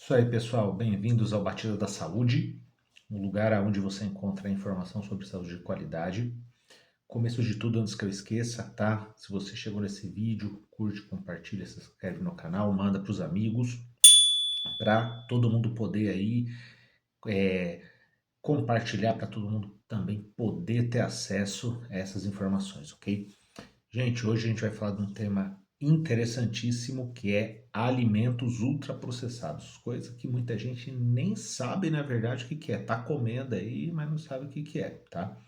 Isso aí, pessoal. Bem-vindos ao Batida da Saúde, um lugar onde você encontra informação sobre saúde de qualidade. Começo de tudo, antes que eu esqueça, tá? Se você chegou nesse vídeo, curte, compartilha, se inscreve no canal, manda para os amigos, para todo mundo poder aí é, compartilhar, para todo mundo também poder ter acesso a essas informações, ok? Gente, hoje a gente vai falar de um tema interessantíssimo que é alimentos ultraprocessados, coisa que muita gente nem sabe na verdade o que que é. Tá comendo aí, mas não sabe o que que é, tá?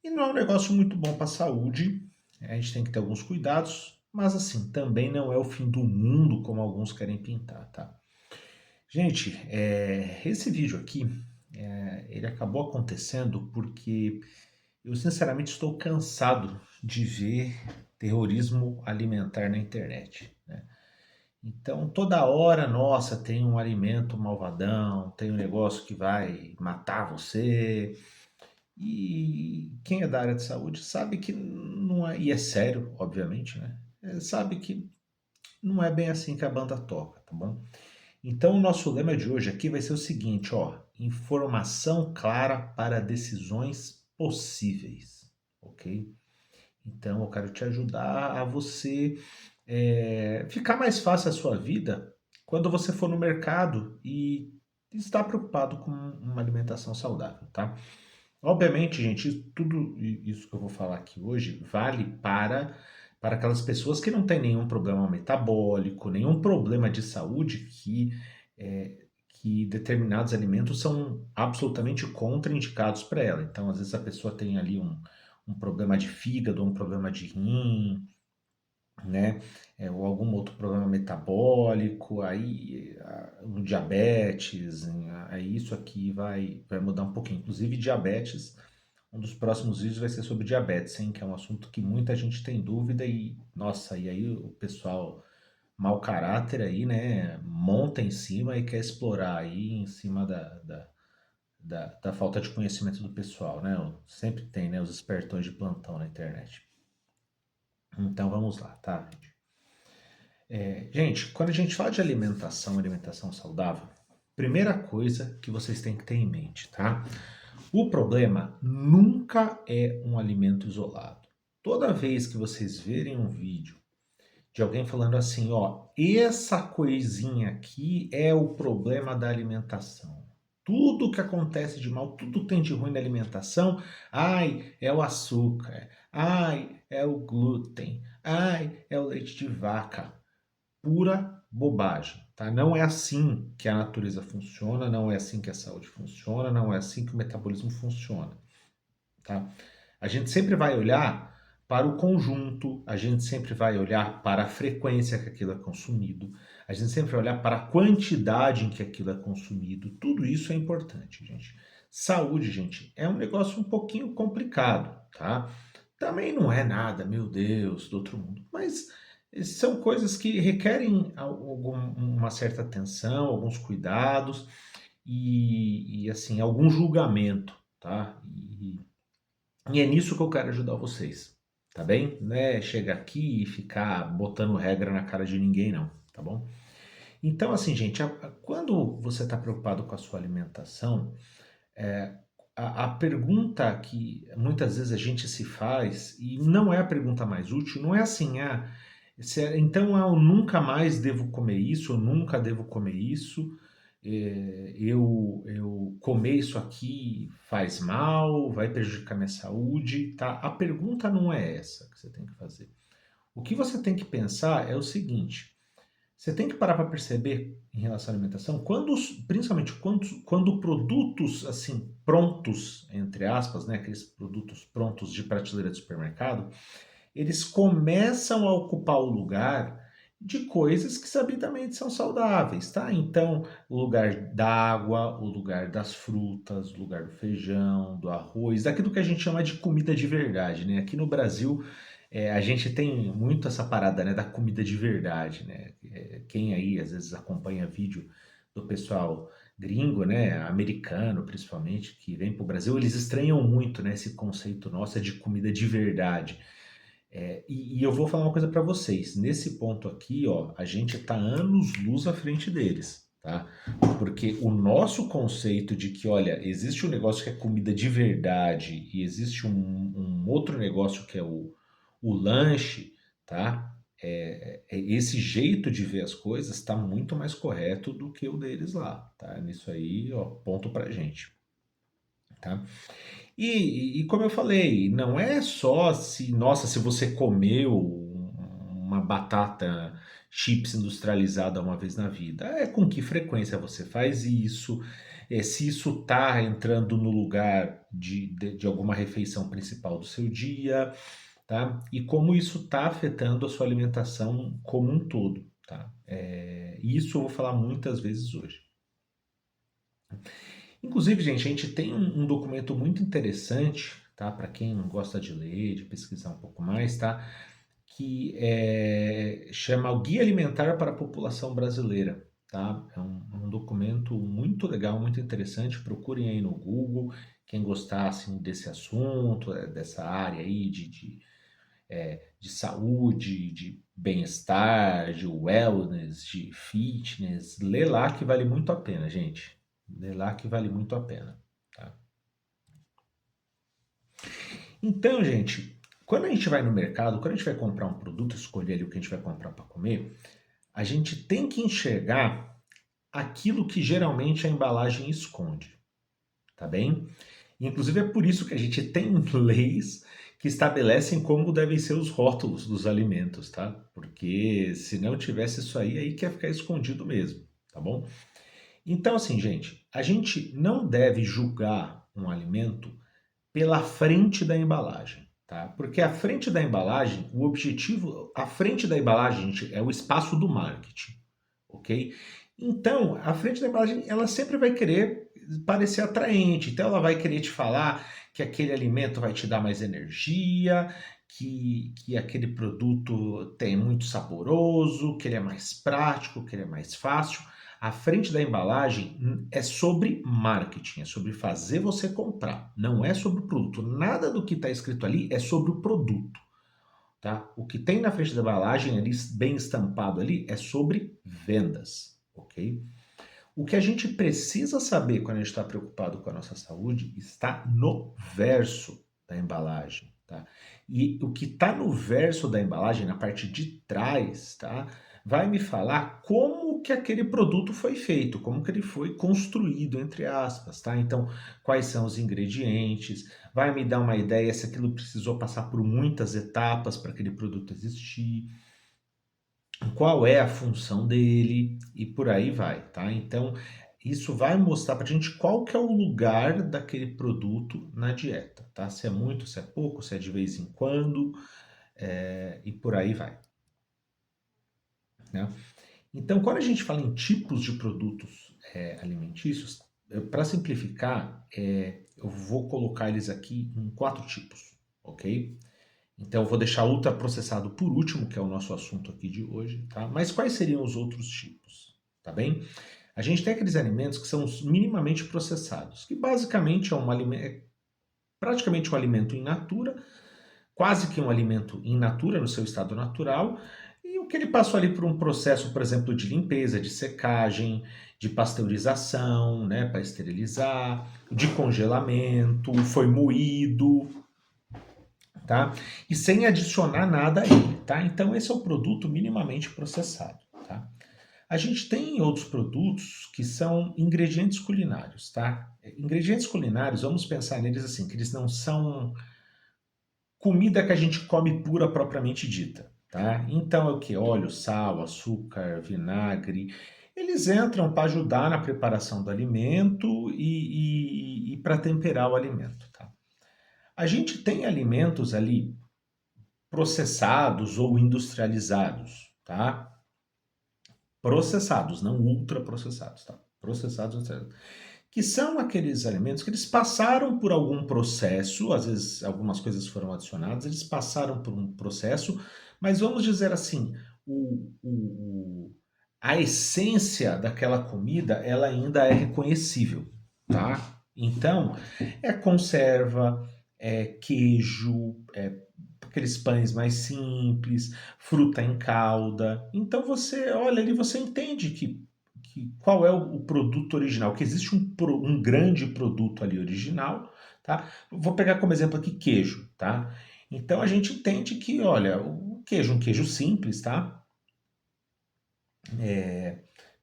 E não é um negócio muito bom para a saúde, a gente tem que ter alguns cuidados, mas assim, também não é o fim do mundo como alguns querem pintar, tá? Gente, esse vídeo aqui, ele acabou acontecendo porque eu sinceramente estou cansado de ver terrorismo alimentar na internet, né? Então, toda hora, nossa, tem um alimento malvadão, tem um negócio que vai matar você. E quem é da área de saúde sabe que não é, e é sério, obviamente, né? Sabe que não é bem assim que a banda toca, tá bom? Então, o nosso lema de hoje aqui vai ser o seguinte, ó: informação clara para decisões possíveis, ok? Então, eu quero te ajudar a você ficar mais fácil a sua vida quando você for no mercado e está preocupado com uma alimentação saudável, tá? Obviamente, gente, tudo isso que eu vou falar aqui hoje vale para aquelas pessoas que não têm nenhum problema metabólico, nenhum problema de saúde que determinados alimentos são absolutamente contraindicados para ela. Então, às vezes a pessoa tem ali um problema de fígado, um problema de rim, né? Ou algum outro problema metabólico, aí o diabetes, aí isso aqui vai mudar um pouquinho. Inclusive, diabetes, um dos próximos vídeos vai ser sobre diabetes, hein? Que é um assunto que muita gente tem dúvida e, nossa, e aí o pessoal mau caráter aí, né? Monta em cima e quer explorar aí em cima da falta de conhecimento do pessoal, né? Sempre tem, né? Os espertões de plantão na internet. Então vamos lá, tá, gente? Gente, quando a gente fala de alimentação saudável, primeira coisa que vocês têm que ter em mente, tá? O problema nunca é um alimento isolado. Toda vez que vocês verem um vídeo de alguém falando assim, ó, essa coisinha aqui é o problema da alimentação. Tudo que acontece de mal, tudo tem de ruim na alimentação, ai, é o açúcar, ai, é o glúten, ai, é o leite de vaca. Pura bobagem, tá? Não é assim que a natureza funciona, não é assim que a saúde funciona, não é assim que o metabolismo funciona, tá? A gente sempre vai olhar para o conjunto, a gente sempre vai olhar para a frequência que aquilo é consumido, a gente sempre vai olhar para a quantidade em que aquilo é consumido. Tudo isso é importante, gente. Saúde, gente, é um negócio um pouquinho complicado, tá? Também não é nada, meu Deus, do outro mundo, mas são coisas que requerem uma certa atenção, alguns cuidados e assim, algum julgamento, tá? E é nisso que eu quero ajudar vocês, tá bem? Não é chegar aqui e ficar botando regra na cara de ninguém, não, tá bom? Então, assim, gente, quando você está preocupado com a sua alimentação, é, a pergunta que muitas vezes a gente se faz, e não é a pergunta mais útil, não é assim, então eu nunca mais devo comer isso, eu nunca devo comer isso, eu comer isso aqui faz mal, vai prejudicar minha saúde, tá? A pergunta não é essa que você tem que fazer. O que você tem que pensar é o seguinte: você tem que parar para perceber em relação à alimentação, principalmente quando produtos assim prontos, entre aspas, né, aqueles produtos prontos de prateleira de supermercado, eles começam a ocupar o lugar de coisas que sabidamente são saudáveis, tá? Então, o lugar da água, o lugar das frutas, o lugar do feijão, do arroz, daquilo que a gente chama de comida de verdade, né? Aqui no Brasil, a gente tem muito essa parada, né, da comida de verdade, né? Quem aí às vezes acompanha vídeo do pessoal gringo, né, americano principalmente, que vem para o Brasil, eles estranham muito, né, esse conceito nosso de comida de verdade. E eu vou falar uma coisa para vocês. Nesse ponto aqui, ó, a gente está anos-luz à frente deles, tá? Porque o nosso conceito de que, olha, existe um negócio que é comida de verdade e existe um outro negócio que é o lanche, tá? Esse jeito de ver as coisas está muito mais correto do que o deles lá, tá? Nisso aí, ó, ponto pra gente, tá? E como eu falei, não é só se, nossa, se você comeu uma batata chips industrializada uma vez na vida, é com que frequência você faz isso, se isso está entrando no lugar de alguma refeição principal do seu dia, tá? E como isso está afetando a sua alimentação como um todo, tá? Isso eu vou falar muitas vezes hoje. Inclusive, gente, a gente tem um documento muito interessante, tá? Para quem gosta de ler, de pesquisar um pouco mais, tá? Que chama o Guia Alimentar para a População Brasileira, tá? É um documento muito legal, muito interessante. Procurem aí no Google, quem gostar assim, desse assunto, dessa área aí de saúde, de bem-estar, de wellness, de fitness, lê lá que vale muito a pena, gente. Lê lá que vale muito a pena, tá? Então, gente, quando a gente vai no mercado, quando a gente vai comprar um produto, escolher ali o que a gente vai comprar para comer, a gente tem que enxergar aquilo que geralmente a embalagem esconde, tá bem? Inclusive é por isso que a gente tem leis que estabelecem como devem ser os rótulos dos alimentos, tá? Porque se não tivesse isso aí que ia ficar escondido mesmo, tá bom? Então, assim, gente, a gente não deve julgar um alimento pela frente da embalagem, tá? Porque a frente da embalagem, o objetivo, a frente da embalagem, gente, é o espaço do marketing, ok? Então, a frente da embalagem, ela sempre vai querer parecer atraente, então ela vai querer te falar que aquele alimento vai te dar mais energia, que aquele produto tem muito saboroso, que ele é mais prático, que ele é mais fácil. A frente da embalagem é sobre marketing, é sobre fazer você comprar, não é sobre o produto. Nada do que está escrito ali é sobre o produto, tá? O que tem na frente da embalagem ali, bem estampado ali, é sobre vendas, ok? O que a gente precisa saber quando a gente está preocupado com a nossa saúde está no verso da embalagem, tá? E o que está no verso da embalagem, na parte de trás, tá? Vai me falar como que aquele produto foi feito, como que ele foi construído, entre aspas, tá? Então, quais são os ingredientes, vai me dar uma ideia se aquilo precisou passar por muitas etapas para aquele produto existir, qual é a função dele e por aí vai, tá? Então, isso vai mostrar para a gente qual que é o lugar daquele produto na dieta, tá? Se é muito, se é pouco, se é de vez em quando, e por aí vai, né? Então, quando a gente fala em tipos de produtos alimentícios, para simplificar, eu vou colocar eles aqui em 4 tipos, ok? Então, eu vou deixar ultraprocessado por último, que é o nosso assunto aqui de hoje, tá? Mas quais seriam os outros tipos, tá bem? A gente tem aqueles alimentos que são os minimamente processados, que basicamente é praticamente um alimento in natura, quase que um alimento in natura no seu estado natural, e o que ele passou ali por um processo, por exemplo, de limpeza, de secagem, de pasteurização, né, para esterilizar, de congelamento, foi moído, tá? E sem adicionar nada a ele, tá? Então esse é o produto minimamente processado, tá? A gente tem outros produtos que são ingredientes culinários, tá? Ingredientes culinários, vamos pensar neles assim, que eles não são comida que a gente come pura propriamente dita, tá? Então é o que? Óleo, sal, açúcar, vinagre. Eles entram para ajudar na preparação do alimento e para temperar o alimento, tá? A gente tem alimentos ali processados ou industrializados, tá? Processados, não ultraprocessados, tá? Processados, industrializados. Que são aqueles alimentos que eles passaram por algum processo, às vezes algumas coisas foram adicionadas, eles passaram por um processo, mas vamos dizer assim, a essência daquela comida, ela ainda é reconhecível, tá? Então, é conserva, é queijo, aqueles pães mais simples, fruta em calda. Então você olha ali, você entende que qual é o produto original, que existe um grande produto ali original, tá? Vou pegar como exemplo aqui queijo, tá? Então a gente entende que, olha, o queijo, um queijo simples, tá?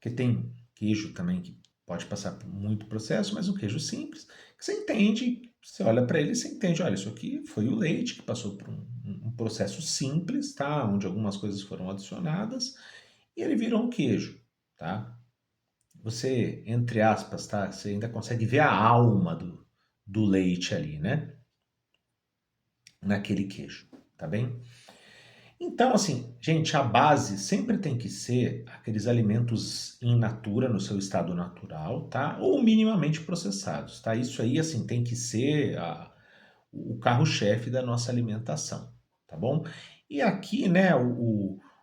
Que tem queijo também que pode passar por muito processo, mas um queijo simples, que você entende, você olha para ele e você entende, olha, isso aqui foi o leite que passou por um processo simples, tá? Onde algumas coisas foram adicionadas e ele virou um queijo, tá? Você, entre aspas, tá? Você ainda consegue ver a alma do leite ali, né? Naquele queijo, tá bem? Então, assim, gente, a base sempre tem que ser aqueles alimentos in natura, no seu estado natural, tá? Ou minimamente processados, tá? Isso aí, assim, tem que ser o carro-chefe da nossa alimentação, tá bom? E aqui, né,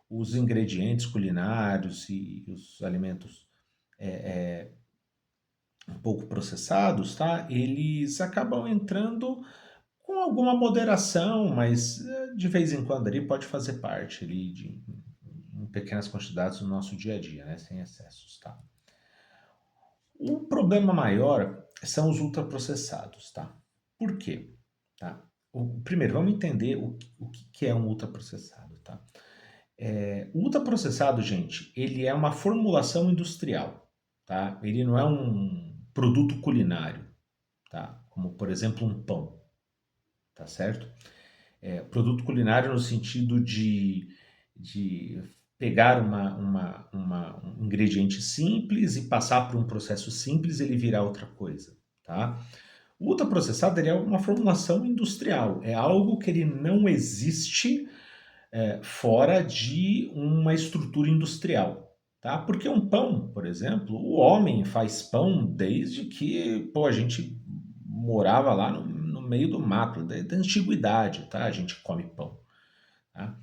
os ingredientes culinários e os alimentos um pouco processados, tá? Eles acabam entrando com alguma moderação, mas de vez em quando ali pode fazer parte ali em pequenas quantidades no nosso dia a dia, né? Sem excessos, tá? O problema maior são os ultraprocessados, tá? Por quê? Tá? Primeiro, vamos entender o que é um ultraprocessado, tá? O ultraprocessado, gente, ele é uma formulação industrial, tá? Ele não é um produto culinário, tá? Como, por exemplo, um pão, tá certo? Produto culinário no sentido de pegar um ingrediente simples e passar por um processo simples e ele virar outra coisa, tá? O ultraprocessado ele é uma formulação industrial, é algo que ele não existe fora de uma estrutura industrial, tá? Porque um pão, por exemplo, o homem faz pão desde que, pô, a gente morava lá no meio do mato, da antiguidade, tá? A gente come pão, tá?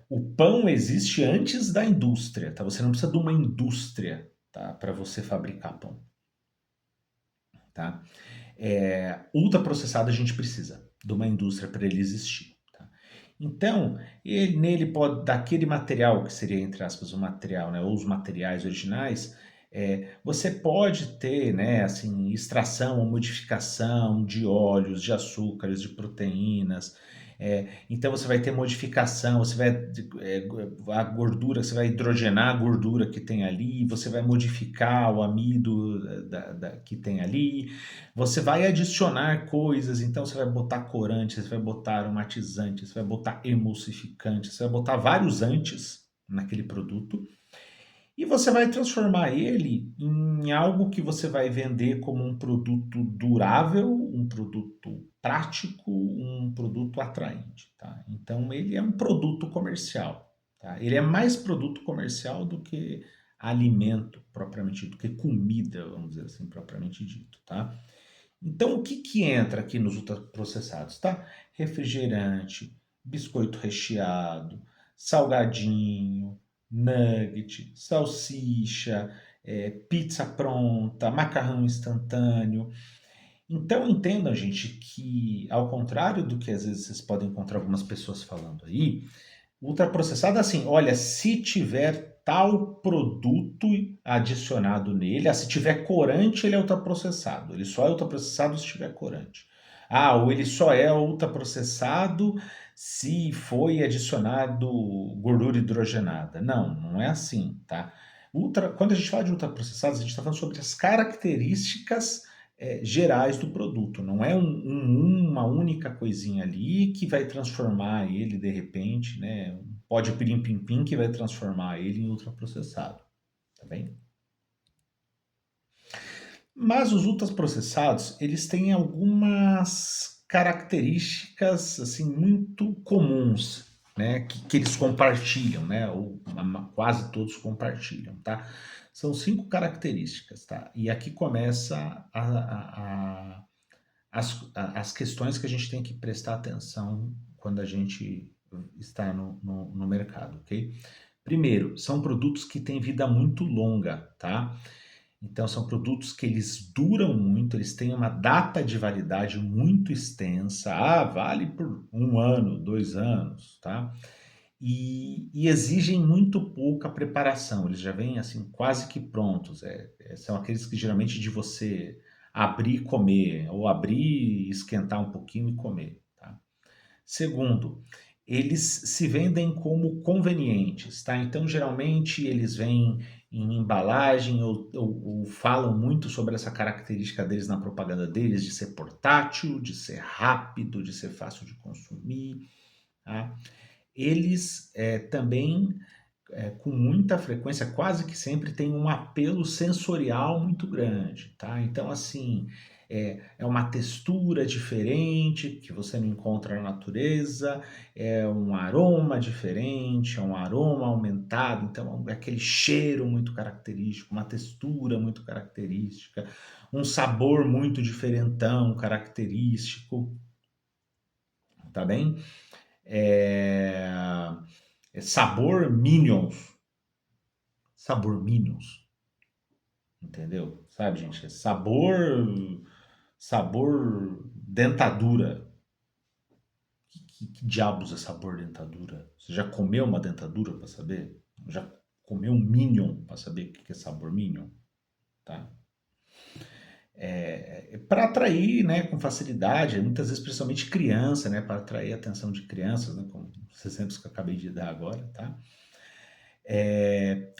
O pão existe antes da indústria, tá? Você não precisa de uma indústria, tá? Para você fabricar pão, tá? Ultraprocessado a gente precisa de uma indústria para ele existir. Tá? Então, nele pode, daquele material, que seria, entre aspas, o material, né, ou os materiais originais, você pode ter, né, assim, extração ou modificação de óleos, de açúcares, de proteínas. Então você vai ter modificação, você vai a gordura, você vai hidrogenar a gordura que tem ali, você vai modificar o amido que tem ali, você vai adicionar coisas, então você vai botar corante, você vai botar aromatizante, você vai botar emulsificante, você vai botar vários antes naquele produto e você vai transformar ele em algo que você vai vender como um produto durável, um produto prático, um produto atraente, tá? Então ele é um produto comercial, tá? Ele é mais produto comercial do que alimento propriamente dito, do que comida, vamos dizer assim, propriamente dito, tá? Então, o que que entra aqui nos ultraprocessados, tá? Refrigerante, biscoito recheado, salgadinho, nugget, salsicha, pizza pronta, macarrão instantâneo. Então, entendam, gente, que ao contrário do que às vezes vocês podem encontrar algumas pessoas falando aí, ultraprocessado, assim, olha, se tiver tal produto adicionado nele, se tiver corante, ele é ultraprocessado. Ele só é ultraprocessado se tiver corante. Ou ele só é ultraprocessado se foi adicionado gordura hidrogenada. Não, não é assim, tá? Quando a gente fala de ultraprocessados, a gente está falando sobre as características gerais do produto. Não é uma única coisinha ali que vai transformar ele de repente, né? Um pó de pirim-pim-pim que vai transformar ele em ultraprocessado, tá bem? Mas os ultraprocessados, eles têm algumas características assim muito comuns, né, que eles compartilham, né, ou quase todos compartilham, tá? São 5 características, tá? E aqui começa as questões que a gente tem que prestar atenção quando a gente está no mercado, ok? Primeiro, são produtos que têm vida muito longa, tá? Então, são produtos que eles duram muito, eles têm uma data de validade muito extensa. Vale por 1 ano, 2 anos, tá? e exigem muito pouca preparação. Eles já vêm assim quase que prontos. São aqueles que geralmente de você abrir e comer, ou abrir, esquentar um pouquinho e comer. Tá? Segundo, eles se vendem como convenientes, tá? Então, geralmente, eles vêm em embalagem ou falam muito sobre essa característica deles na propaganda deles, de ser portátil, de ser rápido, de ser fácil de consumir, tá? Eles também, com muita frequência, quase que sempre tem um apelo sensorial muito grande, tá? Então, assim, é uma textura diferente que você não encontra na natureza, é um aroma diferente, é um aroma aumentado, então é aquele cheiro muito característico, uma textura muito característica, um sabor muito diferentão, característico, tá bem? É, sabor Minions. Sabor Minions. Entendeu? Sabe, gente? Sabor dentadura. Que diabos é sabor dentadura? Você já comeu uma dentadura para saber? Já comeu um Minion para saber o que é sabor Minion? Tá? Para atrair, né, com facilidade, muitas vezes principalmente criança, né, para atrair a atenção de crianças, né, como os exemplos que eu acabei de dar agora, tá?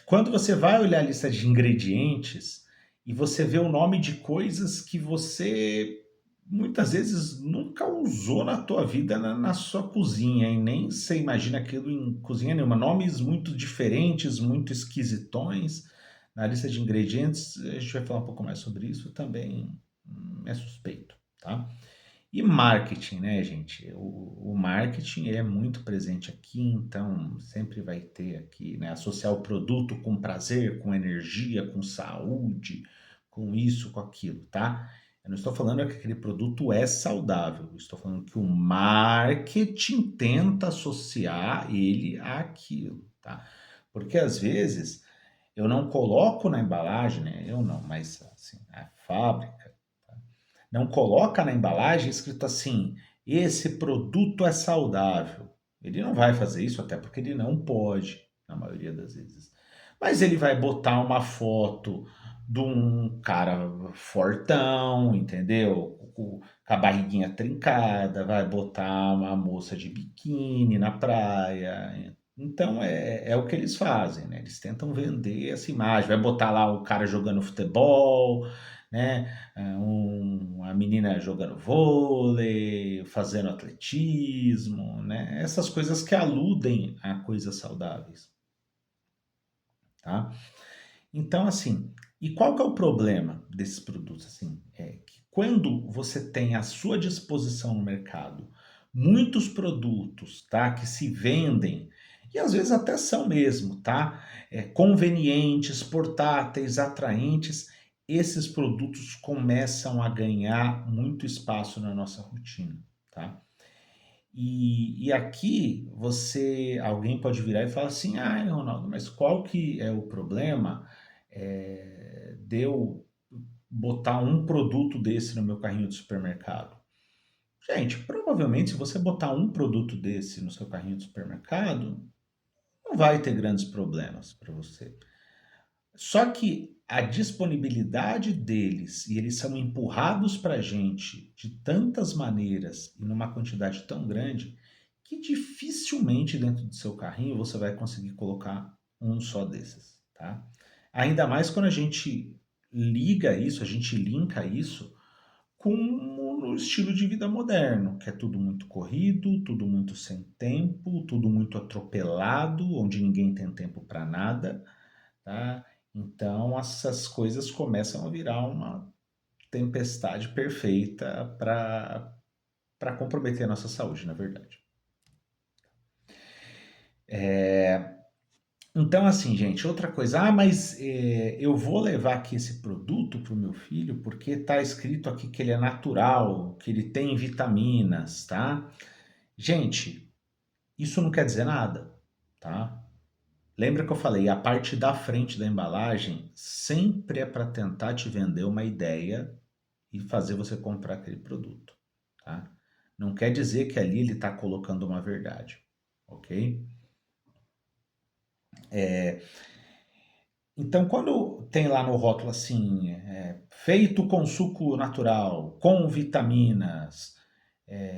Quando você vai olhar a lista de ingredientes e você vê o nome de coisas que você muitas vezes nunca usou na tua vida na sua cozinha e nem você imagina aquilo em cozinha nenhuma. Nomes muito diferentes, muito esquisitões na lista de ingredientes. A gente vai falar um pouco mais sobre isso também. É suspeito, tá? E marketing, né, gente? O marketing é muito presente aqui, então sempre vai ter aqui, né? Associar o produto com prazer, com energia, com saúde, com isso, com aquilo, tá? Eu não estou falando que aquele produto é saudável, eu estou falando que o marketing tenta associar ele àquilo, tá? Porque às vezes eu não coloco na embalagem, né? Eu não, mas assim, a fábrica não coloca na embalagem escrito assim: esse produto é saudável. Ele não vai fazer isso, até porque ele não pode, na maioria das vezes. Mas ele vai botar uma foto de um cara fortão, entendeu? Com a barriguinha trincada, vai botar uma moça de biquíni na praia. Então é o que eles fazem, né? Eles tentam vender essa imagem. Vai botar lá o cara jogando futebol, né? A menina jogando vôlei, fazendo atletismo, né? Essas coisas que aludem a coisas saudáveis, tá? Então, assim, e qual que é o problema desses produtos? Assim, é que quando você tem à sua disposição no mercado muitos produtos, tá, que se vendem e às vezes até são mesmo, tá, convenientes, portáteis, atraentes, esses produtos começam a ganhar muito espaço na nossa rotina, tá? E aqui alguém pode virar e falar assim, ah, Ronaldo, mas qual que é o problema de eu botar um produto desse no meu carrinho de supermercado? Gente, provavelmente se você botar um produto desse no seu carrinho de supermercado, não vai ter grandes problemas para você. Só que a disponibilidade deles, e eles são empurrados para a gente de tantas maneiras e numa quantidade tão grande, que dificilmente dentro do seu carrinho você vai conseguir colocar um só desses, tá? Ainda mais quando a gente liga isso, a gente linka isso com o estilo de vida moderno, que é tudo muito corrido, tudo muito sem tempo, tudo muito atropelado, onde ninguém tem tempo para nada, tá? Então essas coisas começam a virar uma tempestade perfeita para comprometer a nossa saúde, na verdade. Então, assim, gente, outra coisa, mas eu vou levar aqui esse produto para o meu filho porque está escrito aqui que ele é natural, que ele tem vitaminas, tá? Gente, isso não quer dizer nada, tá? Lembra que eu falei, a parte da frente da embalagem sempre é para tentar te vender uma ideia e fazer você comprar aquele produto, tá? Não quer dizer que ali ele está colocando uma verdade, ok? Então, quando tem lá no rótulo assim, feito com suco natural, com vitaminas,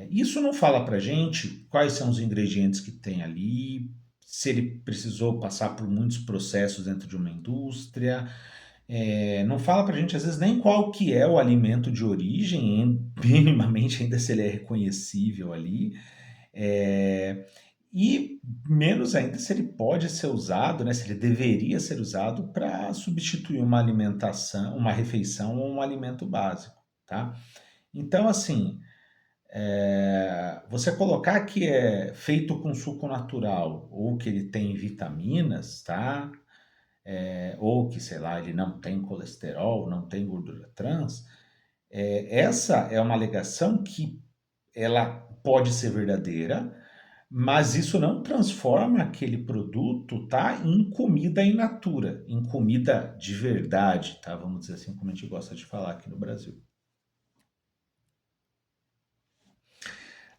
isso não fala pra gente quais são os ingredientes que tem ali, se ele precisou passar por muitos processos dentro de uma indústria, não fala pra gente às vezes nem qual que é o alimento de origem, minimamente ainda se ele é reconhecível ali. É, e menos ainda se ele pode ser usado, né, se ele deveria ser usado para substituir uma alimentação, uma refeição ou um alimento básico, tá? Então, assim, você colocar que é feito com suco natural ou que ele tem vitaminas, tá? Ou que, sei lá, ele não tem colesterol, não tem gordura trans, essa é uma alegação que ela pode ser verdadeira, mas isso não transforma aquele produto, tá, em comida in natura, em comida de verdade, tá? Vamos dizer assim, como a gente gosta de falar aqui no Brasil.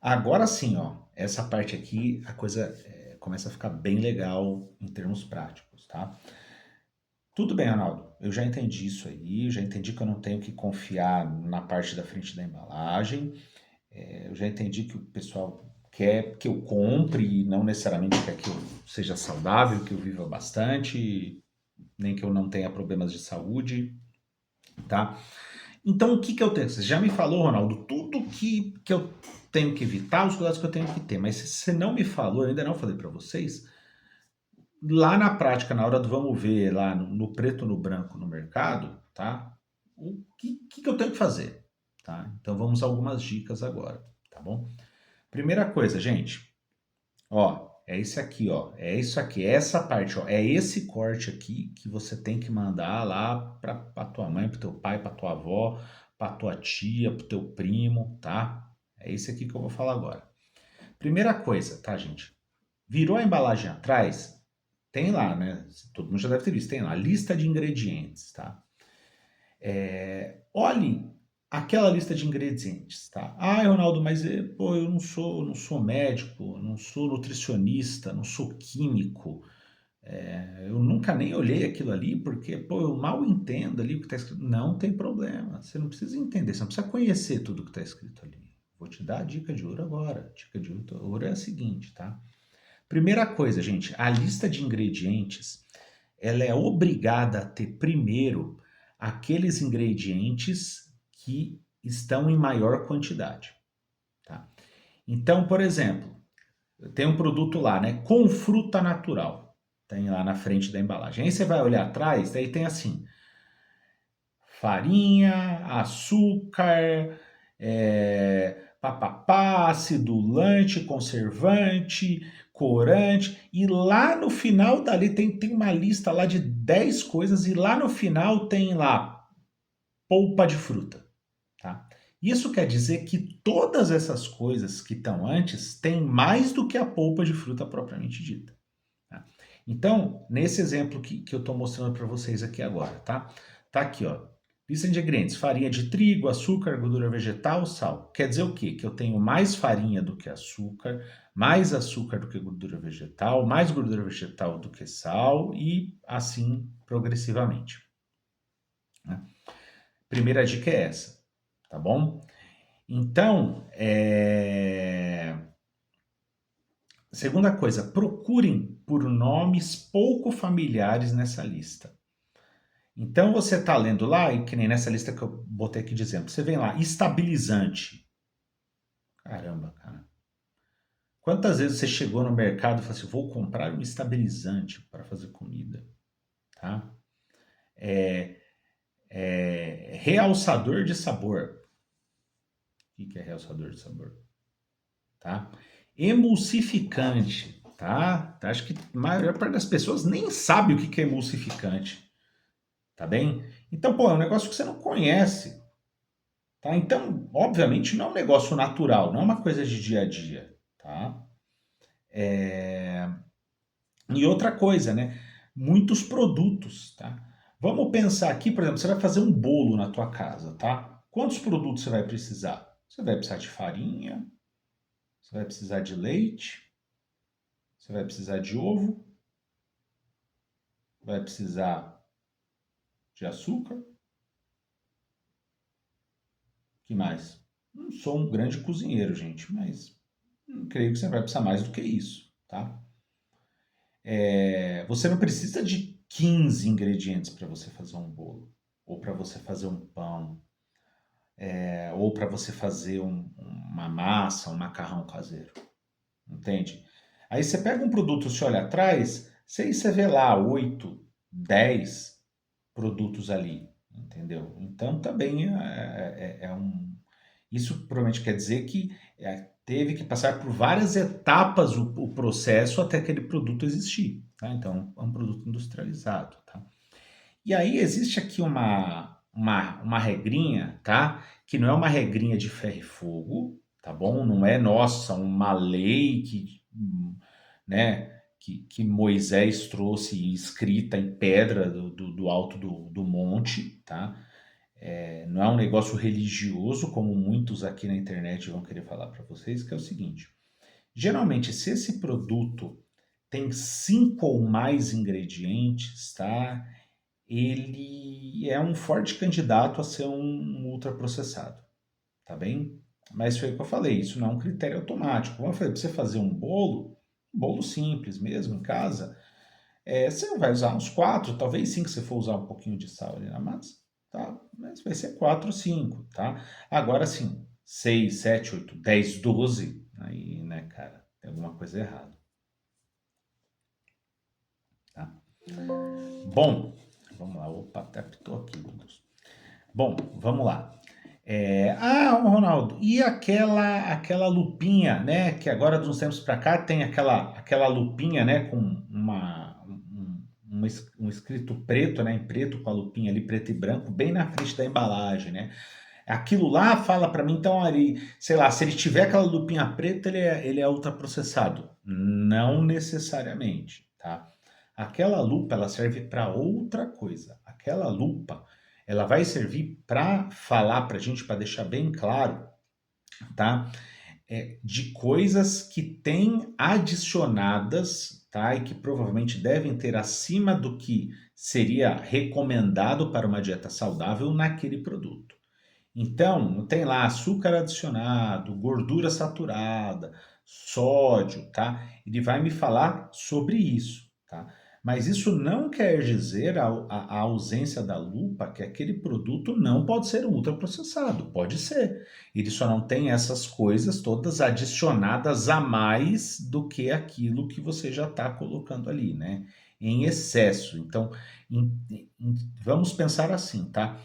Agora sim, ó, essa parte aqui, a coisa começa a ficar bem legal em termos práticos, tá? Tudo bem, Ronaldo, eu já entendi isso aí, já entendi que eu não tenho que confiar na parte da frente da embalagem, eu já entendi que o pessoal quer que eu compre e não necessariamente quer que eu seja saudável, que eu viva bastante, nem que eu não tenha problemas de saúde, tá? Então, o que que eu tenho? Você já me falou, Ronaldo, tudo que eu tenho que evitar, os cuidados que eu tenho que ter, mas se você não me falou, eu ainda não falei para vocês, lá na prática, na hora do vamos ver, lá no preto no branco no mercado, tá? O que eu tenho que fazer, tá? Então, vamos a algumas dicas agora, tá bom? Primeira coisa, gente, ó, é esse aqui, ó, é isso aqui, é essa parte, ó, é esse corte aqui que você tem que mandar lá pra tua mãe, pro teu pai, pra tua avó, pra tua tia, pro teu primo, tá? É esse aqui que eu vou falar agora. Primeira coisa, tá, gente? Virou a embalagem atrás, tem lá, né? Todo mundo já deve ter visto, tem lá, lista de ingredientes, tá? Olhe aquela lista de ingredientes, tá? Ah, Ronaldo, mas pô, eu não sou médico, não sou nutricionista, não sou químico. Eu nunca nem olhei aquilo ali porque, pô, eu mal entendo ali o que está escrito. Não tem problema, você não precisa entender, você não precisa conhecer tudo que está escrito ali. Vou te dar a dica de ouro agora. A dica de ouro é a seguinte, tá? Primeira coisa, gente, a lista de ingredientes, ela é obrigada a ter primeiro aqueles ingredientes que estão em maior quantidade, tá? Então, por exemplo, tem um produto lá, né, com fruta natural, tem lá na frente da embalagem. Aí você vai olhar atrás, daí tem assim, farinha, açúcar, papapá, acidulante, conservante, corante, e lá no final dali tem uma lista lá de 10 coisas, e lá no final tem lá polpa de fruta, tá? Isso quer dizer que todas essas coisas que estão antes têm mais do que a polpa de fruta propriamente dita. Tá? Então, nesse exemplo que eu estou mostrando para vocês aqui agora, tá? Tá aqui, ó. Lista de ingredientes: farinha de trigo, açúcar, gordura vegetal, sal. Quer dizer o quê? Que eu tenho mais farinha do que mais açúcar do que gordura vegetal, mais gordura vegetal do que sal e assim progressivamente, né? Primeira dica é essa, tá bom? Então, segunda coisa, procurem por nomes pouco familiares nessa lista. Então você está lendo lá, e que nem nessa lista que eu botei aqui de exemplo, você vem lá, estabilizante. Caramba, cara. Quantas vezes você chegou no mercado e falou assim, vou comprar um estabilizante para fazer comida, tá? Realçador de sabor. O que é realçador de sabor? Tá? Emulsificante, tá? Acho que a maior parte das pessoas nem sabe o que é emulsificante, tá bem? Então, pô, é um negócio que você não conhece, tá? Então, obviamente, não é um negócio natural, não é uma coisa de dia a dia, tá? E outra coisa, né? Muitos produtos, tá? Vamos pensar aqui, por exemplo, você vai fazer um bolo na tua casa, tá? Quantos produtos você vai precisar? Você vai precisar de farinha, você vai precisar de leite, você vai precisar de ovo, vai precisar de açúcar. Que mais? Não sou um grande cozinheiro, gente, mas creio que você vai precisar mais do que isso, tá? Você não precisa de 15 ingredientes para você fazer um bolo, ou para você fazer um pão, ou para você fazer uma massa, um macarrão caseiro, entende? Aí você pega um produto, você olha atrás, você vê lá 8, 10 produtos ali, entendeu? Então também é um. Isso provavelmente quer dizer que teve que passar por várias etapas o processo até aquele produto existir, tá? Então é um produto industrializado, tá? E aí existe aqui uma regrinha, tá? Que não é uma regrinha de ferro e fogo, tá bom? Não é, nossa, uma lei né, que Moisés trouxe escrita em pedra do alto do monte, tá? Não é um negócio religioso, como muitos aqui na internet vão querer falar para vocês, que é o seguinte: geralmente, se esse produto tem 5 ou mais ingredientes, tá? Ele é um forte candidato a ser um ultraprocessado, tá bem? Mas foi o que eu falei, isso não é um critério automático. Como eu falei, para você fazer um bolo simples mesmo em casa, você não vai usar uns 4, talvez 5 se for usar um pouquinho de sal ali na massa, tá? Mas vai ser 4 ou 5, tá? Agora sim, 6, 7, 8, 10, 12, aí, né, cara, tem alguma coisa errada, tá? Bom, vamos lá, opa, até apitou aqui, meu Deus. Bom, vamos lá. Ronaldo, e aquela lupinha, né? Que agora de uns tempos para cá tem aquela lupinha, né? Com um escrito preto, né? Em preto com a lupinha ali, preto e branco, bem na frente da embalagem, né? Aquilo lá fala para mim, então, ali, sei lá, se ele tiver aquela lupinha preta, ele é ultraprocessado. Não necessariamente, tá? Aquela lupa, ela serve para outra coisa. Aquela lupa, ela vai servir para falar para a gente, para deixar bem claro, tá? De coisas que tem adicionadas, tá? E que provavelmente devem ter acima do que seria recomendado para uma dieta saudável naquele produto. Então, tem lá açúcar adicionado, gordura saturada, sódio, tá? Ele vai me falar sobre isso, tá? Mas isso não quer dizer a ausência da lupa que aquele produto não pode ser um ultraprocessado. Pode ser. Ele só não tem essas coisas todas adicionadas a mais do que aquilo que você já está colocando ali, né? Em excesso. Então, vamos pensar assim, tá?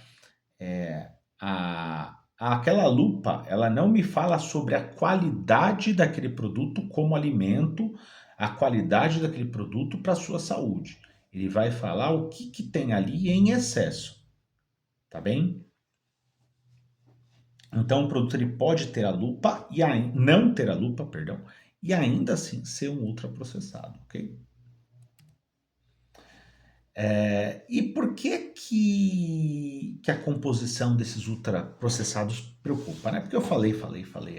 Aquela lupa, ela não me fala sobre a qualidade daquele produto como alimento, a qualidade daquele produto para a sua saúde. Ele vai falar o que tem ali em excesso, tá bem? Então o produto ele pode ter a lupa e não ter a lupa, perdão, e ainda assim ser um ultraprocessado, ok? E por que a composição desses ultraprocessados preocupa, né? Porque eu falei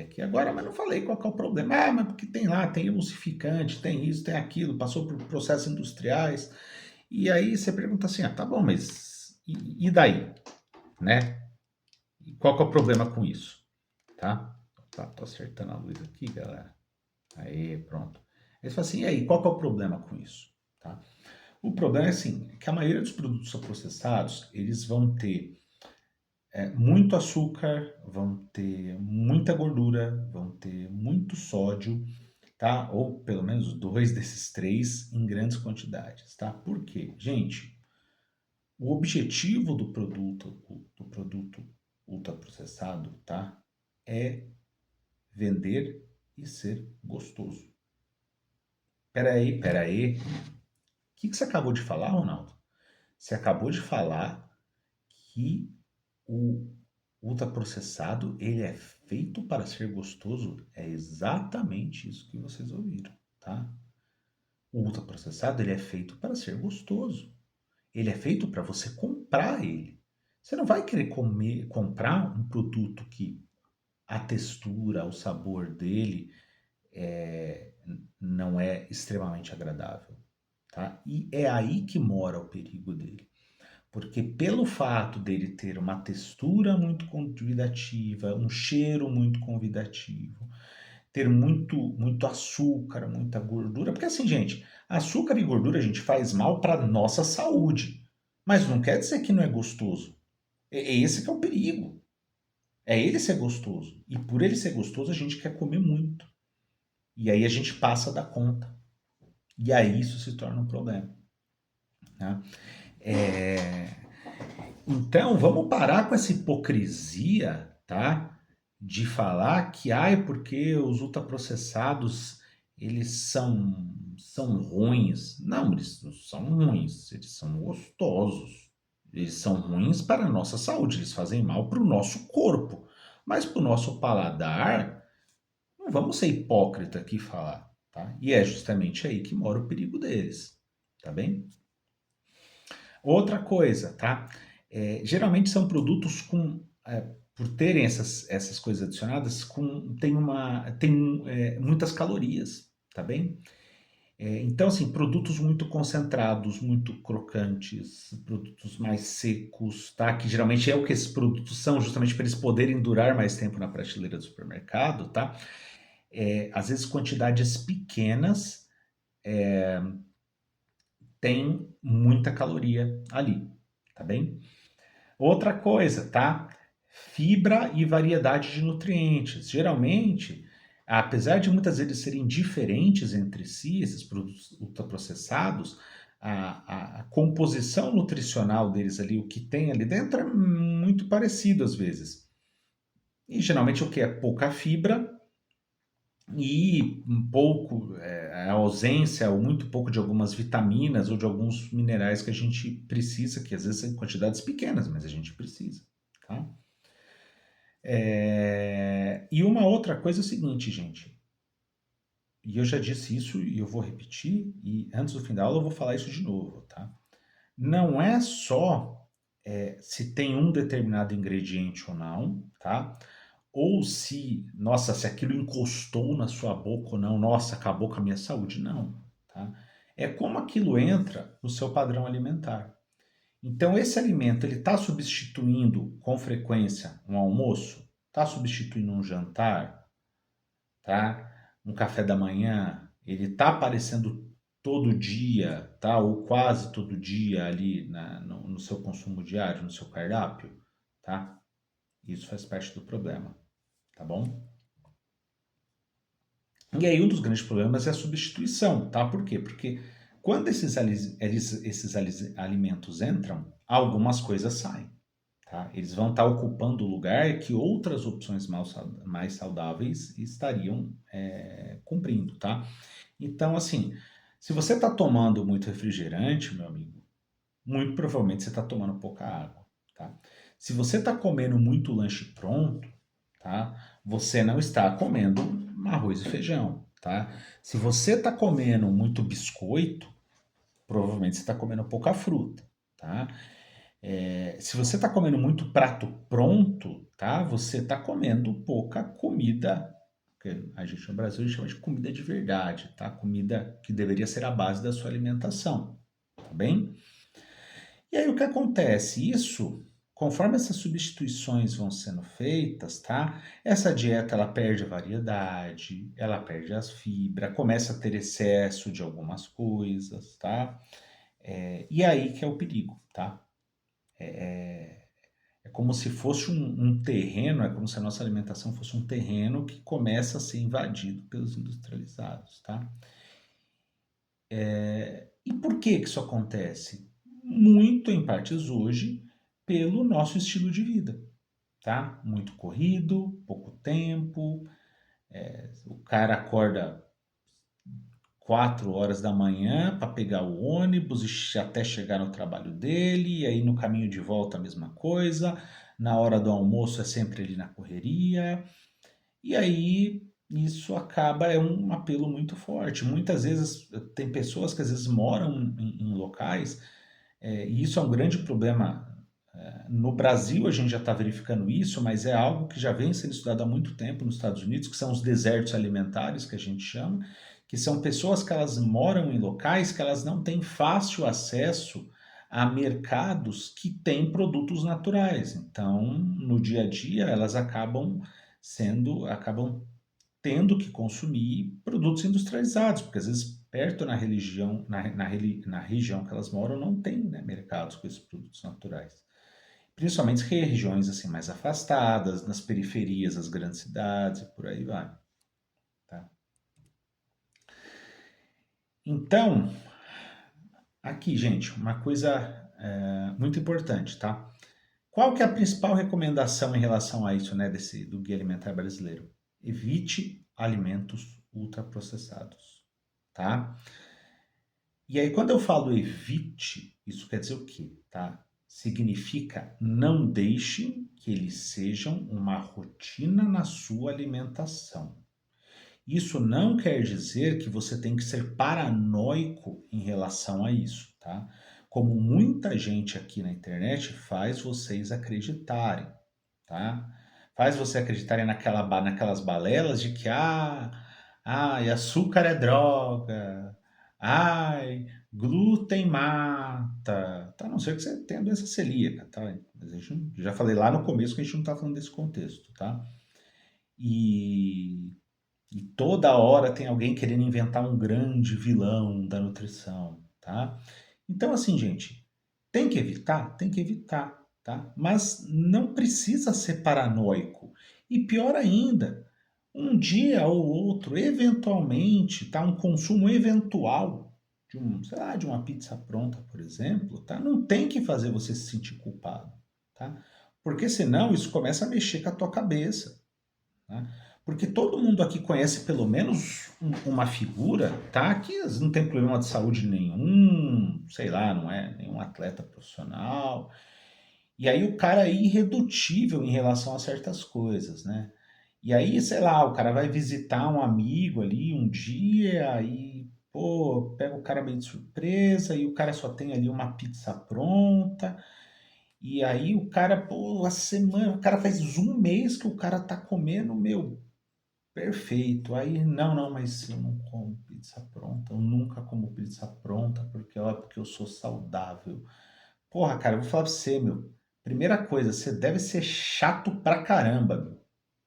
aqui agora, mas não falei qual que é o problema. Mas porque tem lá, tem emulsificante, tem isso, tem aquilo, passou por processos industriais. E aí você pergunta assim, tá bom, mas e daí, né? E qual que é o problema com isso, tá? Tá, tô acertando a luz aqui, galera. Aí, pronto. Aí você fala assim, e aí, qual que é o problema com isso, tá? O problema é assim, que a maioria dos produtos processados, eles vão ter muito açúcar, vão ter muita gordura, vão ter muito sódio, tá? Ou pelo menos dois desses três em grandes quantidades, tá? Por quê? Gente, o objetivo do produto ultraprocessado, tá? É vender e ser gostoso. Peraí. O que você acabou de falar, Ronaldo? Você acabou de falar que o ultraprocessado, ele é feito para ser gostoso? É exatamente isso que vocês ouviram, tá? O ultraprocessado, ele é feito para ser gostoso. Ele é feito para você comprar ele. Você não vai querer comprar um produto que a textura, o sabor dele não é extremamente agradável. tá? E é aí que mora o perigo dele. Porque pelo fato dele ter uma textura muito convidativa, um cheiro muito convidativo, ter muito açúcar, muita gordura, porque assim, gente, açúcar e gordura a gente faz mal para nossa saúde, mas não quer dizer que não é gostoso. É esse que é o perigo. É ele ser gostoso. E por ele ser gostoso, a gente quer comer muito. E aí a gente passa da conta. E aí isso se torna um problema. Né? É... Então, vamos parar com essa hipocrisia, tá? De falar que, ai, porque os ultraprocessados, eles são ruins. Não, eles não são ruins, eles são gostosos. Eles são ruins para a nossa saúde, eles fazem mal para o nosso corpo. Mas para o nosso paladar, não vamos ser hipócrita aqui e falar, tá? E é justamente aí que mora o perigo deles, tá bem? Outra coisa, tá? Geralmente são produtos por terem essas coisas adicionadas, tem muitas calorias, tá bem? Então, assim, produtos muito concentrados, muito crocantes, produtos mais secos, tá? Que geralmente é o que esses produtos são, justamente para eles poderem durar mais tempo na prateleira do supermercado, tá? Às vezes quantidades pequenas tem muita caloria ali, tá bem? Outra coisa, tá? Fibra e variedade de nutrientes. Geralmente, apesar de muitas vezes serem diferentes entre si, esses produtos ultraprocessados, a composição nutricional deles ali, o que tem ali dentro é muito parecido às vezes. E geralmente o que é pouca fibra e um pouco, a ausência ou muito pouco de algumas vitaminas ou de alguns minerais que a gente precisa, que às vezes em quantidades pequenas, mas a gente precisa, tá? E uma outra coisa é o seguinte, gente, e eu já disse isso e eu vou repetir, e antes do fim da aula eu vou falar isso de novo, tá? Não é só se tem um determinado ingrediente ou não, tá? Ou se, nossa, se aquilo encostou na sua boca ou não, nossa, acabou com a minha saúde. Não, tá? É como aquilo entra no seu padrão alimentar. Então, esse alimento, ele está substituindo com frequência um almoço? Está substituindo um jantar? Tá? Um café da manhã? Ele está aparecendo todo dia, tá? Ou quase todo dia ali no seu consumo diário, no seu cardápio? Tá? Isso faz parte do problema, tá bom? E aí um dos grandes problemas é a substituição, tá? Por quê? Porque quando esses alimentos entram, algumas coisas saem, tá? Eles vão estar ocupando o lugar que outras opções mais saudáveis estariam cumprindo, tá? Então, assim, se você está tomando muito refrigerante, meu amigo, muito provavelmente você está tomando pouca água, tá? Se você está comendo muito lanche pronto, tá? Você não está comendo arroz e feijão, tá? Se você está comendo muito biscoito, provavelmente você está comendo pouca fruta, tá? Se você está comendo muito prato pronto, tá? Você está comendo pouca comida, que a gente no Brasil chama de comida de verdade, tá? Comida que deveria ser a base da sua alimentação, tá bem? E aí o que acontece? Isso, conforme essas substituições vão sendo feitas, tá? Essa dieta ela perde a variedade, ela perde as fibras, começa a ter excesso de algumas coisas, tá? E aí que é o perigo, tá? É como se fosse um terreno, é como se a nossa alimentação fosse um terreno que começa a ser invadido pelos industrializados, tá? E por que que isso acontece? Muito em partes hoje pelo nosso estilo de vida, tá? Muito corrido, pouco tempo, o cara acorda 4 horas da manhã para pegar o ônibus e até chegar no trabalho dele, e aí no caminho de volta a mesma coisa, na hora do almoço é sempre ali na correria, e aí isso acaba, é um apelo muito forte. Muitas vezes tem pessoas que às vezes moram em locais, e isso é um grande problema. No Brasil a gente já está verificando isso, mas é algo que já vem sendo estudado há muito tempo nos Estados Unidos, que são os desertos alimentares, que a gente chama, que são pessoas que elas moram em locais que elas não têm fácil acesso a mercados que têm produtos naturais. Então, no dia a dia, elas acabam tendo que consumir produtos industrializados, porque às vezes perto na região que elas moram não tem, né, mercados com esses produtos naturais. Principalmente em regiões assim mais afastadas, nas periferias das grandes cidades e por aí vai. Tá? Então, aqui, gente, uma coisa muito importante, tá? Qual que é a principal recomendação em relação a isso, né, do Guia Alimentar Brasileiro? Evite alimentos ultraprocessados, tá? E aí, quando eu falo evite, isso quer dizer o quê, tá? Significa não deixe que eles sejam uma rotina na sua alimentação. Isso não quer dizer que você tem que ser paranoico em relação a isso, tá? Como muita gente aqui na internet faz vocês acreditarem, tá? Faz você acreditarem naquelas balelas de que ai, açúcar é droga, ai, glúten mata, tá? A não ser que você tenha doença celíaca, tá? Mas já falei lá no começo que a gente não tá falando desse contexto, tá? E e toda hora tem alguém querendo inventar um grande vilão da nutrição, tá? Então, assim, gente, tem que evitar, tá? Mas não precisa ser paranoico. E pior ainda, um dia ou outro, eventualmente, tá? Um consumo eventual sei lá, de uma pizza pronta, por exemplo, tá? Não tem que fazer você se sentir culpado, tá? Porque senão isso começa a mexer com a tua cabeça, né? Porque todo mundo aqui conhece pelo menos uma figura, tá? Que não tem problema de saúde nenhum, sei lá, não é nenhum atleta profissional. E aí o cara é irredutível em relação a certas coisas, né? E aí, sei lá, o cara vai visitar um amigo ali um dia, aí, pô, pega o cara meio de surpresa, e o cara só tem ali uma pizza pronta. E aí o cara, pô, o cara faz um mês que o cara tá comendo, meu, perfeito. Aí, não, mas eu não como pizza pronta. Eu nunca como pizza pronta porque eu sou saudável. Porra, cara, eu vou falar pra você, meu. Primeira coisa, você deve ser chato pra caramba, meu.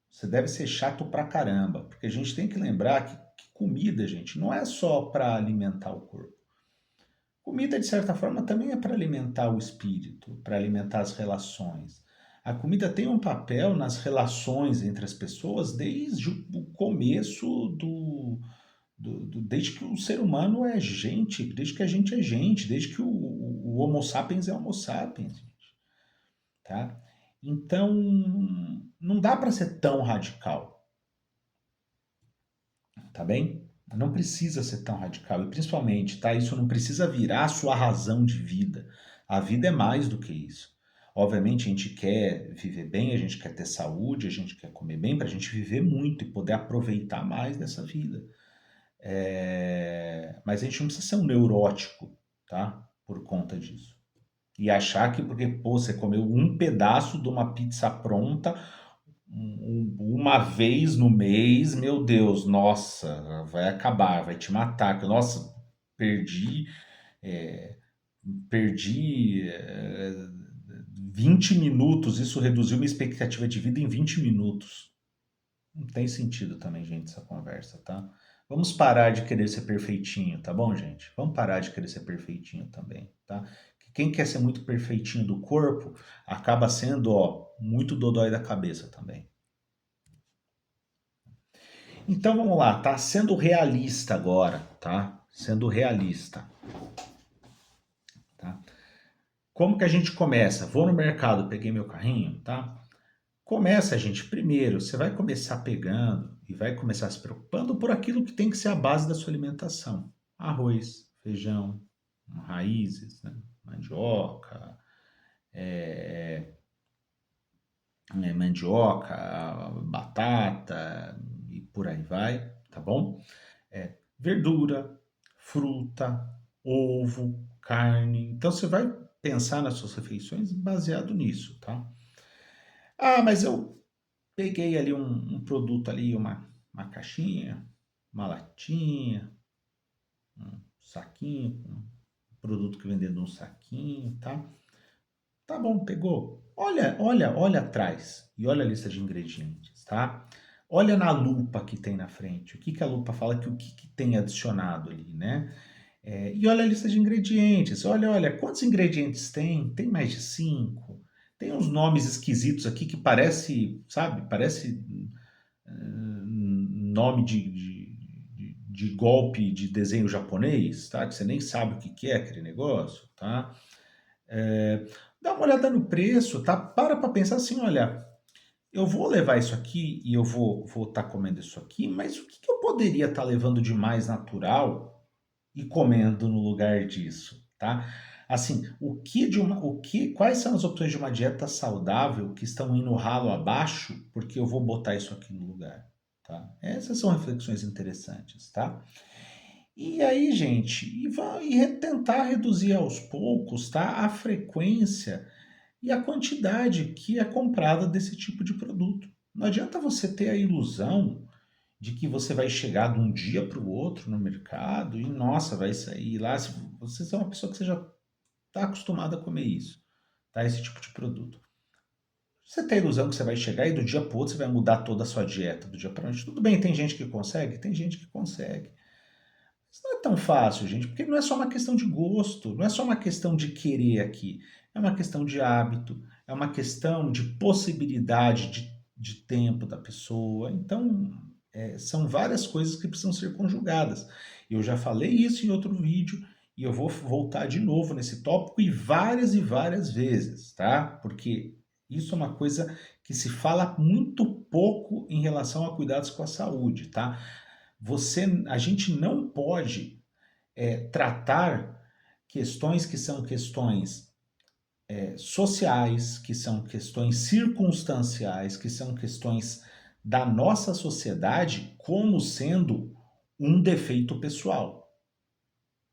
Você deve ser chato pra caramba. Porque a gente tem que lembrar que comida, gente, não é só para alimentar o corpo. Comida, de certa forma, também é para alimentar o espírito, para alimentar as relações. A comida tem um papel nas relações entre as pessoas desde o começo desde que o ser humano é gente, desde que a gente é gente, desde que o Homo sapiens é Homo sapiens, gente, tá? Então, não dá para ser tão radical, tá bem? Não precisa ser tão radical. E principalmente, tá? Isso não precisa virar a sua razão de vida. A vida é mais do que isso. Obviamente, a gente quer viver bem, a gente quer ter saúde, a gente quer comer bem para a gente viver muito e poder aproveitar mais dessa vida. Mas a gente não precisa ser um neurótico, tá? Por conta disso. E achar que porque, pô, você comeu um pedaço de uma pizza pronta uma vez no mês, meu Deus, nossa, vai acabar, vai te matar. Nossa, perdi, é, perdi 20 minutos, isso reduziu minha expectativa de vida em 20 minutos. Não tem sentido também, gente, essa conversa, tá? Vamos parar de querer ser perfeitinho, tá bom, gente? Vamos parar de querer ser perfeitinho também, tá? Quem quer ser muito perfeitinho do corpo acaba sendo, ó, muito dodói da cabeça também. Então vamos lá, tá? Sendo realista agora, tá? Sendo realista, tá? Como que a gente começa? Vou no mercado, peguei meu carrinho, tá? Começa, gente, primeiro, você vai começar pegando e vai começar se preocupando por aquilo que tem que ser a base da sua alimentação. Arroz, feijão, raízes, né? Mandioca, é, batata e por aí vai, tá bom? Verdura, fruta, ovo, carne. Então você vai pensar nas suas refeições baseado nisso, tá? Ah, mas eu peguei ali um produto ali, uma caixinha, uma latinha. um saquinho, um produto que vem dentro de um saquinho, tá? Tá bom, pegou. Olha atrás e olha a lista de ingredientes, tá? Olha na lupa que tem na frente. O que que a lupa fala que o que que tem adicionado ali, né? E olha a lista de ingredientes. Olha, quantos ingredientes tem? Tem mais de 5? Tem uns nomes esquisitos aqui que parece, sabe? Parece nome de golpe de desenho japonês, tá? Que você nem sabe o que que é aquele negócio, tá? É, dá uma olhada no preço, tá? Para pensar assim, olha, eu vou levar isso aqui e eu vou estar comendo isso aqui, mas o que que eu poderia estar levando de mais natural e comendo no lugar disso, tá? Assim, quais são as opções de uma dieta saudável que estão indo ralo abaixo, porque eu vou botar isso aqui no lugar, tá? Essas são reflexões interessantes, tá? E aí, gente, tentar reduzir aos poucos, tá? A frequência e a quantidade que é comprada desse tipo de produto. Não adianta você ter a ilusão de que você vai chegar de um dia para o outro no mercado e, nossa, vai sair lá. Se você é uma pessoa que você já está acostumada a comer isso, tá? Esse tipo de produto. Você tem a ilusão que você vai chegar e do dia para o outro você vai mudar toda a sua dieta, do dia para noite. Tudo bem, tem gente que consegue? Tem gente que consegue. Mas não é tão fácil, gente, porque não é só uma questão de gosto, não é só uma questão de querer aqui. É uma questão de hábito, é uma questão de possibilidade de tempo da pessoa. Então, são várias coisas que precisam ser conjugadas. Eu já falei isso em outro vídeo e eu vou voltar de novo nesse tópico e várias vezes, tá? Porque isso é uma coisa que se fala muito pouco em relação a cuidados com a saúde, tá? A gente não pode tratar questões que são questões sociais, que são questões circunstanciais, que são questões da nossa sociedade como sendo um defeito pessoal.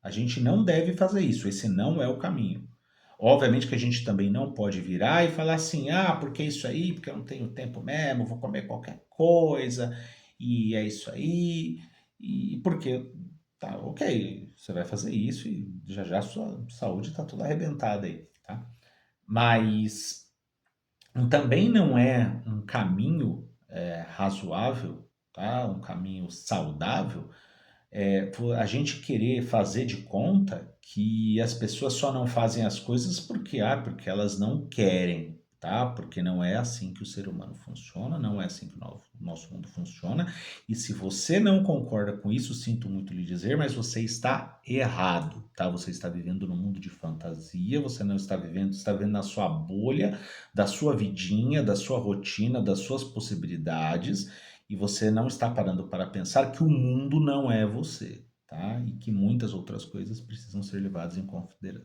A gente não deve fazer isso, esse não é o caminho. Obviamente que a gente também não pode virar e falar assim, porque isso aí, porque eu não tenho tempo mesmo, vou comer qualquer coisa, e é isso aí, e porque, tá, ok, você vai fazer isso e já já a sua saúde está toda arrebentada aí, tá? Mas também não é um caminho razoável, tá? Um caminho saudável por a gente querer fazer de conta que as pessoas só não fazem as coisas porque elas não querem, tá? Porque não é assim que o ser humano funciona, não é assim que o nosso mundo funciona. E se você não concorda com isso, sinto muito lhe dizer, mas você está errado, tá? Você está vivendo num mundo de fantasia, você não está vivendo, está vivendo na sua bolha, da sua vidinha, da sua rotina, das suas possibilidades e você não está parando para pensar que o mundo não é você, tá? E que muitas outras coisas precisam ser levadas em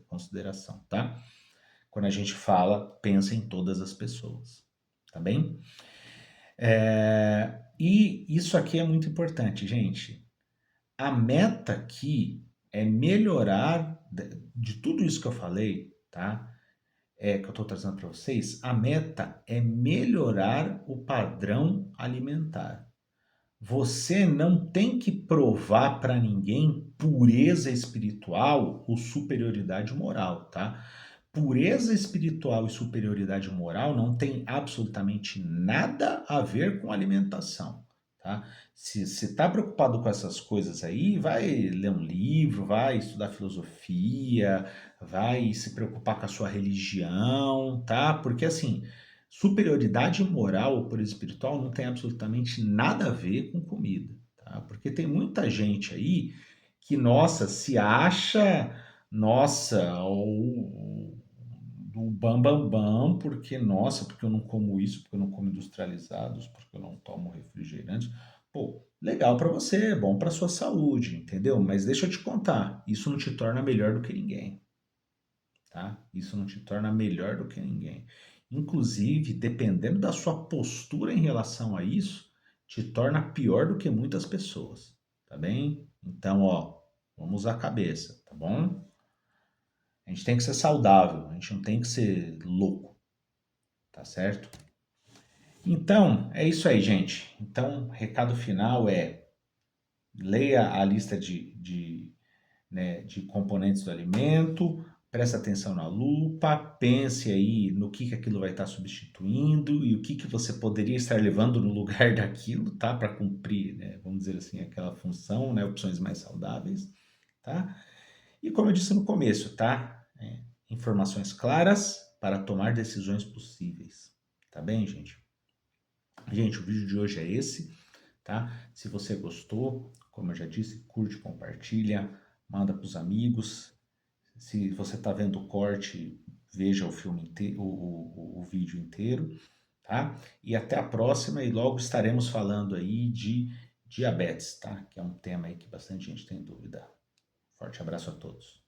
consideração, tá? Quando a gente fala, pensa em todas as pessoas, tá bem? E isso aqui é muito importante, gente. A meta aqui é melhorar de tudo isso que eu falei, tá? Que eu estou trazendo para vocês, a meta é melhorar o padrão alimentar. Você não tem que provar para ninguém pureza espiritual ou superioridade moral, tá? Pureza espiritual e superioridade moral não tem absolutamente nada a ver com alimentação, tá? Se você está preocupado com essas coisas aí, vai ler um livro, vai estudar filosofia, vai se preocupar com a sua religião, tá? Porque assim, superioridade moral ou pureza espiritual não tem absolutamente nada a ver com comida, tá? Porque tem muita gente aí que, nossa, se acha, nossa, do bam bam bam, porque, nossa, porque eu não como isso, porque eu não como industrializados, porque eu não tomo refrigerantes. Pô, legal para você, é bom para sua saúde, entendeu? Mas deixa eu te contar, isso não te torna melhor do que ninguém, tá? Isso não te torna melhor do que ninguém. Inclusive, dependendo da sua postura em relação a isso, te torna pior do que muitas pessoas, tá bem? Então, ó, vamos usar a cabeça, tá bom? A gente tem que ser saudável, a gente não tem que ser louco, tá certo? Então, é isso aí, gente. Então, recado final é: leia a lista né, de componentes do alimento, presta atenção na lupa, pense aí no que aquilo vai estar substituindo e o que você poderia estar levando no lugar daquilo, tá? Para cumprir, né, vamos dizer assim, aquela função, né, opções mais saudáveis, tá? E como eu disse no começo, tá? Informações claras para tomar decisões possíveis. Tá bem, gente? Gente, o vídeo de hoje é esse, tá? Se você gostou, como eu já disse, curte, compartilha, manda para os amigos. Se você está vendo o corte, veja o filme inteiro, o vídeo inteiro, tá? E até a próxima e logo estaremos falando aí de diabetes, tá? Que é um tema aí que bastante gente tem dúvida. Forte abraço a todos.